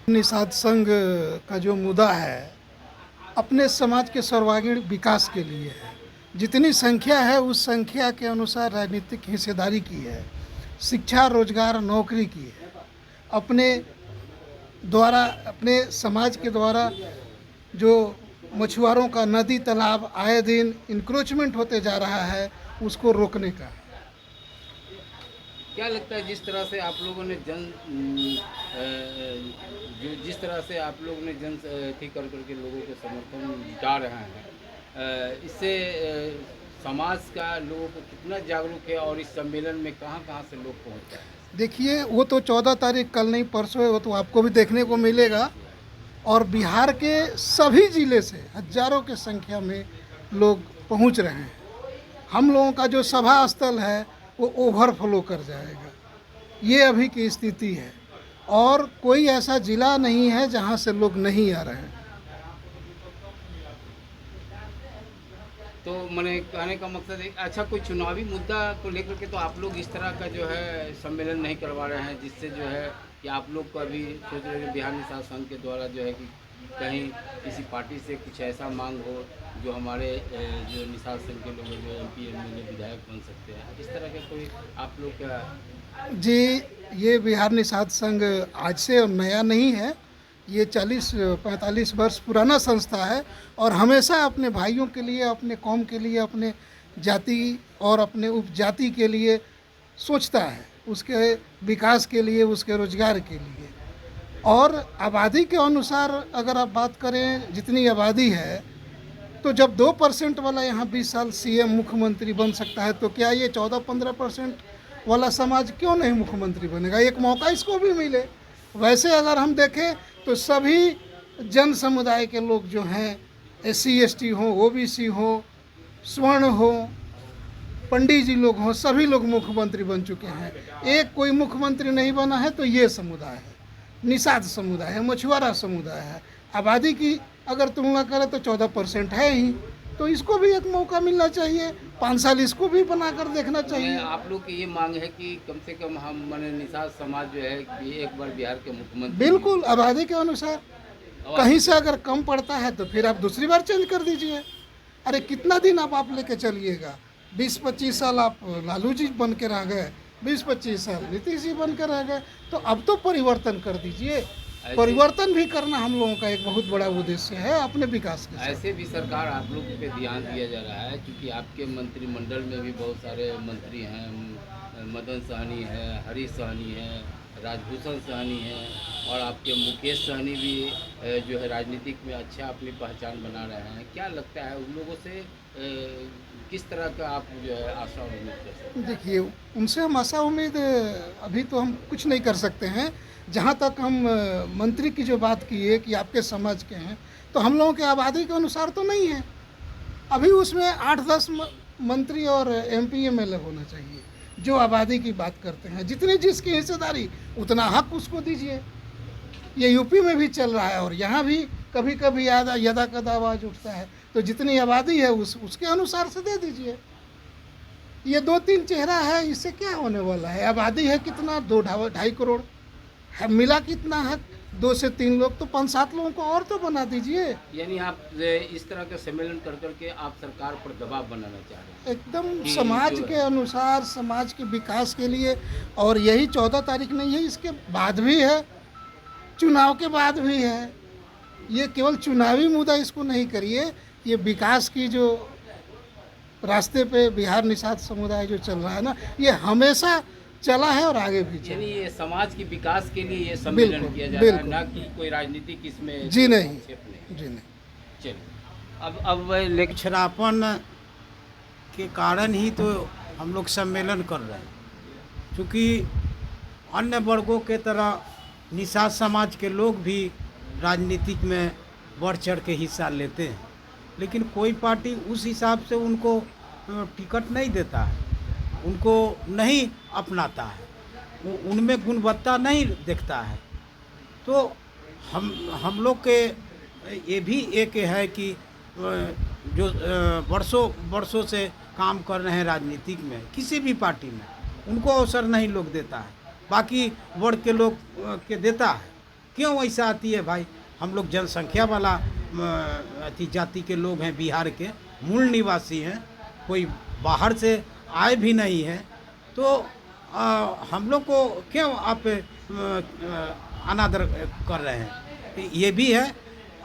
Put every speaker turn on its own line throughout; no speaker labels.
निषाद संघ का जो मुद्दा है अपने समाज के सर्वांगीण विकास के लिए है। जितनी संख्या है उस संख्या के अनुसार राजनीतिक हिस्सेदारी की है, शिक्षा, रोजगार, नौकरी की है। अपने द्वारा, अपने समाज के द्वारा जो मछुआरों का नदी तालाब आए दिन इंक्रोचमेंट होते जा रहा है, उसको रोकने का है।
क्या लगता है जिस तरह से आप लोगों ने जिस तरह से आप लोगों ने थी कर करके लोगों के समर्थन जुटा रहे हैं, इससे समाज का लोगों को कितना जागरूक है और इस सम्मेलन में कहाँ कहाँ से लोग पहुँच रहे हैं?
देखिए, वो तो 14 तारीख कल नहीं परसों है, वो तो आपको भी देखने को मिलेगा। और बिहार के सभी ज़िले से हजारों के संख्या में लोग पहुंच रहे हैं। हम लोगों का जो सभा स्थल है वो ओवरफ्लो कर जाएगा, ये अभी की स्थिति है। और कोई ऐसा ज़िला नहीं है जहां से लोग नहीं आ रहे हैं।
तो मैंने कहने का मकसद है, अच्छा कोई चुनावी मुद्दा को लेकर के तो आप लोग इस तरह का जो है सम्मेलन नहीं करवा रहे हैं, जिससे जो है कि आप लोग का भी सोच रहे हैं बिहार निषाद संघ के द्वारा जो है कि कहीं किसी पार्टी से कुछ ऐसा मांग हो जो हमारे जो निषाद संघ के लोग जो MP MLA विधायक बन सकते हैं, इस तरह का कोई आप लोग का?
जी, ये बिहार निषाद संघ आज से नया नहीं है। ये 40-45 वर्ष पुराना संस्था है और हमेशा अपने भाइयों के लिए, अपने कौम के लिए, अपने जाति और अपने उपजाति के लिए सोचता है, उसके विकास के लिए, उसके रोजगार के लिए। और आबादी के अनुसार अगर आप बात करें, जितनी आबादी है, तो जब 2% वाला यहाँ 20 साल CM मुख्यमंत्री बन सकता है, तो क्या ये 14-15% वाला समाज क्यों नहीं मुख्यमंत्री बनेगा? एक मौका इसको भी मिले। वैसे अगर हम देखें तो सभी जन समुदाय के लोग जो हैं, SC ST हो, OBC हो, स्वर्ण हो, पंडित जी लोग हों, सभी लोग मुख्यमंत्री बन चुके हैं। एक कोई मुख्यमंत्री नहीं बना है तो ये समुदाय है, निषाद समुदाय है, मछुआरा समुदाय है। आबादी की अगर तुलना करें तो 14% है ही, तो इसको भी एक मौका मिलना चाहिए। 5 साल इसको भी बनाकर देखना चाहिए।
आप लोग की ये मांग है कि कम से कम हम माने निषाद समाज जो है कि एक बार बिहार के मुख्यमंत्री?
बिल्कुल, आबादी के अनुसार कहीं से अगर कम पड़ता है तो फिर आप दूसरी बार चेंज कर दीजिए। अरे कितना दिन आप लेके चलिएगा? 20-25 साल आप लालू जी बन के रह गए, 20-25 साल नीतीश जी बन के रह गए, तो अब तो परिवर्तन कर दीजिए। परिवर्तन भी करना हम लोगों का एक बहुत बड़ा उद्देश्य है अपने विकास के साथ।
ऐसे भी सरकार आप लोगों पे ध्यान दिया जा रहा है, क्योंकि आपके मंत्रिमंडल में भी बहुत सारे मंत्री हैं, मदन सहनी है, हरीश सहनी है, राजभूषण सहनी है, और आपके मुकेश सहनी भी जो है राजनीतिक में अच्छा अपनी पहचान बना रहे हैं। क्या लगता है उन लोगों से किस तरह का आप जो है आशा और उम्मीद कर सकते हैं?
देखिए, उनसे हम आशा उम्मीद अभी तो हम कुछ नहीं कर सकते हैं। जहाँ तक हम मंत्री की जो बात की है कि आपके समाज के हैं, तो हम लोगों के आबादी के अनुसार तो नहीं है। अभी उसमें 8-10 मंत्री और MP MLA होना चाहिए जो आबादी की बात करते हैं। जितनी जिसकी हिस्सेदारी उतना हक उसको दीजिए। ये यूपी में भी चल रहा है और यहाँ भी कभी कभी यदा कदा आवाज़ उठता है। तो जितनी आबादी है उसके अनुसार से दे दीजिए। ये 2-3 चेहरा है, इससे क्या होने वाला है? आबादी है कितना? 2-2.5 करोड़ है, मिला कितना है? 2 से 3 लोग, तो 5-7 लोगों को और तो बना दीजिए।
यानी आप इस तरह का सम्मेलन कर करके आप सरकार पर दबाव बनाना चाह रहे हैं?
एकदम समाज के अनुसार, समाज के विकास के लिए। और यही 14 तारीख नहीं है, इसके बाद भी है, चुनाव के बाद भी है। ये केवल चुनावी मुद्दा इसको नहीं करिए। ये विकास की जो रास्ते पे बिहार निषाद समुदाय जो चल रहा है ना, ये हमेशा चला है और आगे भी चला।
यानी ये समाज के विकास के लिए ये सम्मेलन किया जा रहा है, ना कि कोई राजनीतिक इसमें?
जी नहीं, जी नहीं।
चलिए, अब लेकिन
पिछड़ापन के कारण ही तो हम लोग सम्मेलन कर रहे हैं, क्योंकि अन्य वर्गों के तरह निषाद समाज के लोग भी राजनीतिक में बढ़ चढ़ के हिस्सा लेते हैं, लेकिन कोई पार्टी उस हिसाब से उनको टिकट नहीं देता है, उनको नहीं अपनाता है, उनमें गुणवत्ता नहीं देखता है। तो हम लोग के ये भी एक है कि जो वर्षों से काम कर रहे हैं राजनीतिक में, किसी भी पार्टी में, उनको अवसर नहीं लोग देता है। बाकी वर्ग के लोग के देता है, क्यों ऐसा आती है भाई? हम लोग जनसंख्या वाला अति जाति के लोग हैं, बिहार के मूल निवासी हैं, कोई बाहर से आए भी नहीं है, तो हम लोग को क्यों आप अनादर कर रहे हैं? ये भी है।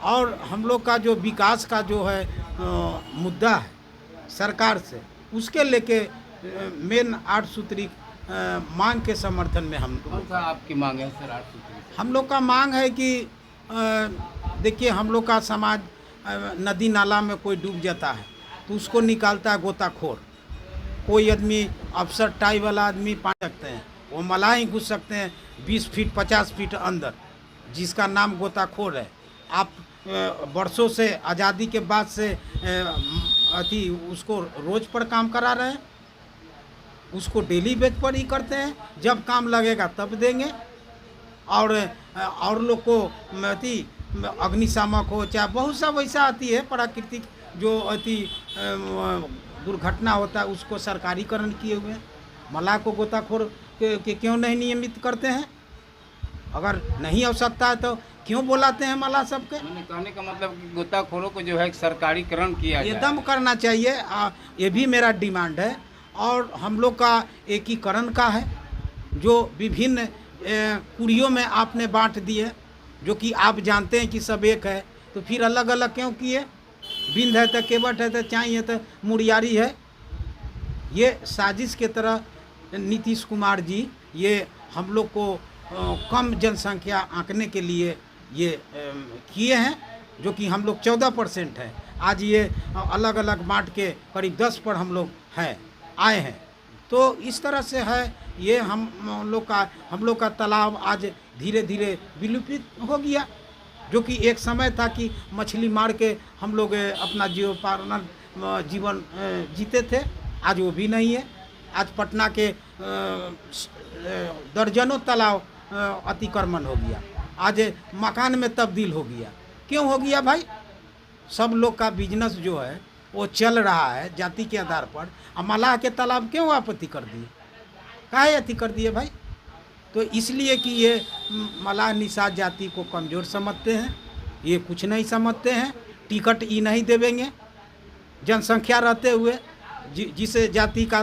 और हम लोग का जो विकास का जो है मुद्दा है सरकार से, उसके लेके मेन 8 सूत्री मांग के समर्थन में हम
कौन सा आपकी मांग है सर 8 सूत्री?
हम लोग का मांग है कि देखिए, हम लोग का समाज नदी नाला में कोई डूब जाता है तो उसको निकालता है गोताखोर। कोई आदमी अफसर टाई वाला आदमी पा सकते हैं, वो मलाह ही घुस सकते हैं 20 फीट 50 फीट अंदर, जिसका नाम गोताखोर है। आप बरसों से आज़ादी के बाद से अति उसको रोज पर काम करा रहे हैं, उसको डेली बेच पर ही करते हैं, जब काम लगेगा तब देंगे। और लोग को अति अग्निशामक हो, चाहे बहुत सा वैसा आती है प्राकृतिक जो अति दुर्घटना होता है, उसको सरकारीकरण किए हुए हैं। मलाह को गोताखोर के क्यों नहीं नियमित करते हैं? अगर नहीं आवश्यकता है तो क्यों बुलाते हैं मलाह सबके?
मैंने कहने का मतलब कि गोताखोरों को जो है सरकारीकरण किया जाए।
एकदम करना चाहिए, ये भी मेरा डिमांड है। और हम लोग का एकीकरण का है, जो विभिन्न कुड़ियों में आपने बांट दिए, जो कि आप जानते हैं कि सब एक है, तो फिर अलग अलग क्यों किए? बिंद है तो केवट है तो चाई है तो मुड़ियारी है। ये साजिश के तरह नीतीश कुमार जी ये हम लोग को कम जनसंख्या आंकने के लिए ये किए हैं, जो कि हम लोग 14% है। आज ये अलग अलग बांट के करीब 10 पर हम लोग हैं आए हैं। तो इस तरह से है ये हम लोग का तालाब आज धीरे धीरे विलुप्त हो गया, जो कि एक समय था कि मछली मार के हम लोग अपना जीवन जीते थे। आज वो भी नहीं है। आज पटना के दर्जनों तालाब अतिक्रमण हो गया, आज मकान में तब्दील हो गया। क्यों हो गया भाई? सब लोग का बिजनेस जो है वो चल रहा है जाति के आधार पर। मलाह के तालाब क्यों आपत्ति कर दिए? काहे अति कर दिए भाई? तो इसलिए कि ये मलाह निषाद जाति को कमज़ोर समझते हैं, ये कुछ नहीं समझते हैं। टिकट ये नहीं देवेंगे जनसंख्या रहते हुए, जिसे जाति का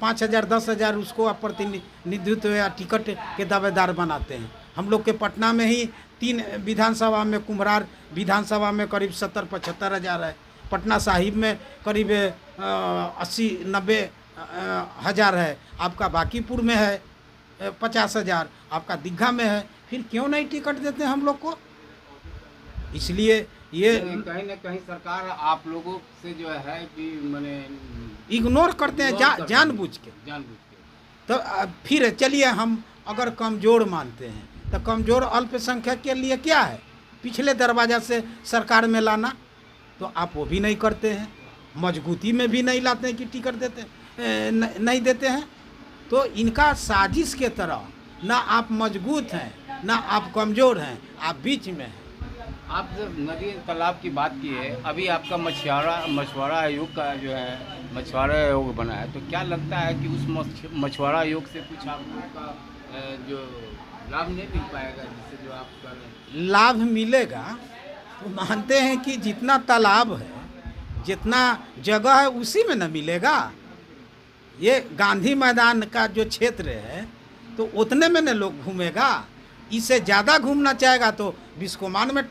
5,000 10,000 उसको आप प्रतिनिधित्व या टिकट के दावेदार बनाते हैं। हम लोग के पटना में ही 3 विधानसभा में, कुम्हरार विधानसभा में करीब 70-75 हज़ार है, पटना साहिब में करीब 80-90 हज़ार है, आपका बाकीपुर में है 50 हज़ार, आपका दीघा में है। फिर क्यों नहीं टिकट देते हम लोग को? इसलिए ये
कहीं ना कहीं सरकार आप लोगों से जो है कि मैंने
इग्नोर करते हैं जानबूझ के। तो फिर चलिए, हम अगर कमज़ोर मानते हैं तो कमज़ोर अल्पसंख्यक के लिए क्या है? पिछले दरवाज़ा से सरकार में लाना, तो आप वो भी नहीं करते हैं। मजबूती में भी नहीं लाते हैं कि टिकट देते नहीं देते हैं। तो इनका साजिश के तरह, ना आप मजबूत हैं ना आप कमज़ोर हैं, आप बीच में हैं।
आप जब नदी तालाब की बात की है, अभी आपका मछुआरा आयोग का जो है मछुआरा आयोग बना है, तो क्या लगता है कि उस मछुआरा आयोग से कुछ आप लोगों का जो लाभ नहीं मिल पाएगा, जिससे जो आप कर रहे हैं?
लाभ मिलेगा तो मानते हैं कि जितना तालाब है, जितना जगह है, उसी में न मिलेगा। ये गांधी मैदान का जो क्षेत्र है तो उतने में न लोग घूमेगा। इससे ज़्यादा घूमना चाहेगा तो बिस्कोमान में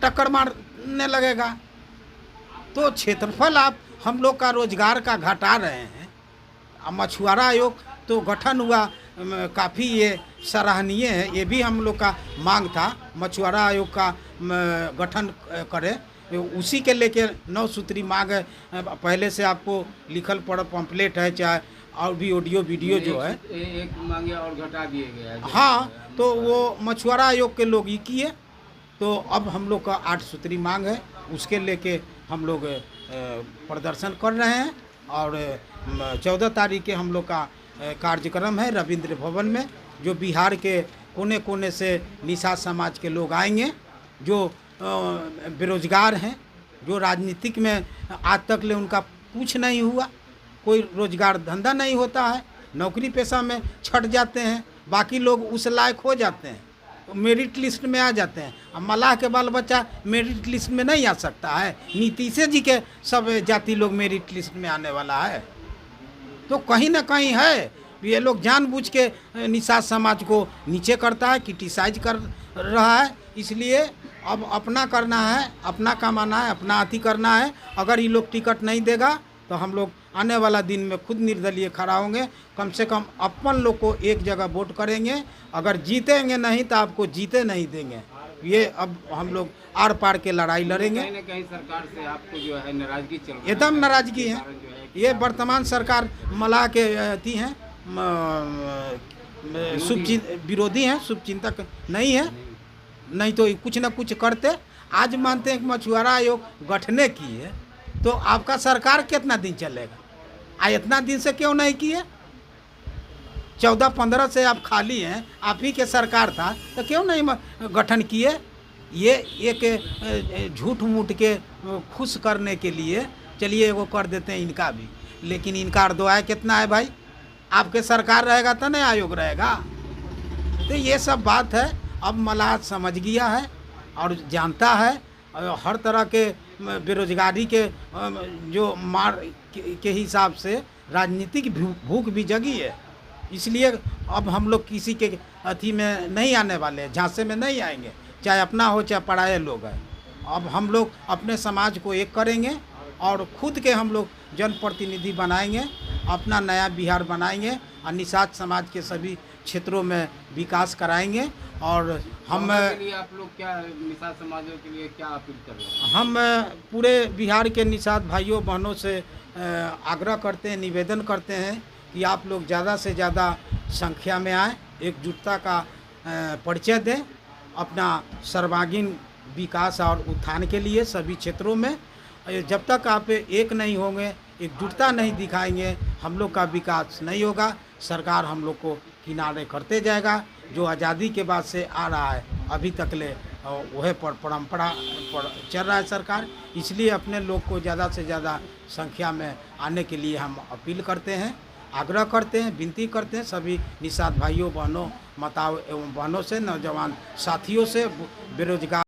टक्कर मारने लगेगा। तो क्षेत्रफल आप हम लोग का रोजगार का घटा रहे हैं। मछुआरा आयोग तो गठन हुआ, काफ़ी ये सराहनीय है। ये भी हम लोग का मांग था, मछुआरा आयोग का गठन करे। उसी के लेके 9 सूत्री मांग है। पहले से आपको लिखल पढ़ पम्पलेट है, चाहे और भी ऑडियो वीडियो जो है
एक मांगे और घटा दिए गया है।
हाँ, तो वो मछुआरा आयोग के लोग ही किए। तो अब हम लोग का 8 सूत्री मांग है, उसके लेके हम लोग प्रदर्शन कर रहे हैं। और 14 तारीख के हम लोग का कार्यक्रम है रविंद्र भवन में, जो बिहार के कोने कोने से निषाद समाज के लोग आएंगे, जो बेरोजगार हैं, जो राजनीतिक में आज तक ले उनका कुछ नहीं हुआ, कोई रोजगार धंधा नहीं होता है, नौकरी पेशा में छट जाते हैं, बाकी लोग उस लायक हो जाते हैं। मेरिट लिस्ट में आ जाते हैं। अब मलाह के बाल बच्चा मेरिट लिस्ट में नहीं आ सकता है? नीतीश जी के सब जाति लोग मेरिट लिस्ट में आने वाला है। तो कहीं ना कहीं है ये लोग जानबूझ के निषाद समाज को नीचे करता है, क्रिटिसाइज कर रहा है। इसलिए अब अपना करना है, अपना कमाना है, अपना अति करना है। अगर ये लोग टिकट नहीं देगा तो हम लोग आने वाला दिन में खुद निर्दलीय खड़ा होंगे। कम से कम अपन लोग को एक जगह वोट करेंगे। अगर जीतेंगे नहीं तो आपको जीते नहीं देंगे। ये अब हम लोग आर पार के लड़ाई लड़ेंगे।
कहीं ना कहीं सरकार से आपको जो है नाराजगी चल रही है।
एकदम नाराजगी है। ये वर्तमान सरकार मलाह के अथी हैं, विरोधी हैं, शुभचिंतक नहीं है। नहीं तो कुछ ना कुछ करते। आज मानते हैं कि मछुआरा आयोग गठने की है तो आपका सरकार कितना दिन चलेगा? इतना दिन से क्यों नहीं किए? 14-15 से आप खाली हैं, आप ही के सरकार था तो क्यों नहीं गठन किए? ये एक झूठ मूठ के खुश करने के लिए चलिए वो कर देते हैं इनका भी। लेकिन इनका अर्दोआय कितना है भाई? आपके सरकार रहेगा तो नहीं आयोग रहेगा। तो ये सब बात है। अब मलाह समझ गया है और जानता है। हर तरह के बेरोजगारी के जो मार के हिसाब से राजनीतिक भूख भी जगी है। इसलिए अब हम लोग किसी के अथी में नहीं आने वाले, झांसे में नहीं आएंगे, चाहे अपना हो चाहे पराये लोग हैं। अब हम लोग अपने समाज को एक करेंगे और खुद के हम लोग जनप्रतिनिधि बनाएंगे, अपना नया बिहार बनाएंगे और निषाद समाज के सभी क्षेत्रों में विकास कराएंगे। और हम
के लिए आप लोग क्या निषाद समाजों के लिए क्या अपील कर रहे हैं?
हम पूरे बिहार के निषाद भाइयों बहनों से आग्रह करते हैं, निवेदन करते हैं कि आप लोग ज़्यादा से ज़्यादा संख्या में आएँ, एकजुटता का परिचय दें अपना सर्वांगीण विकास और उत्थान के लिए सभी क्षेत्रों में। जब तक आप एक नहीं होंगे, एकजुटता नहीं दिखाएंगे, हम लोग का विकास नहीं होगा। सरकार हम लोग को किनारे करते जाएगा। जो आज़ादी के बाद से आ रहा है अभी तक ले वह परंपरा पर चल रहा है सरकार। इसलिए अपने लोग को ज़्यादा से ज़्यादा संख्या में आने के लिए हम अपील करते हैं, आग्रह करते हैं, विनती करते हैं सभी निषाद भाइयों बहनों, माताओं एवं बहनों से, नौजवान साथियों से, बेरोजगार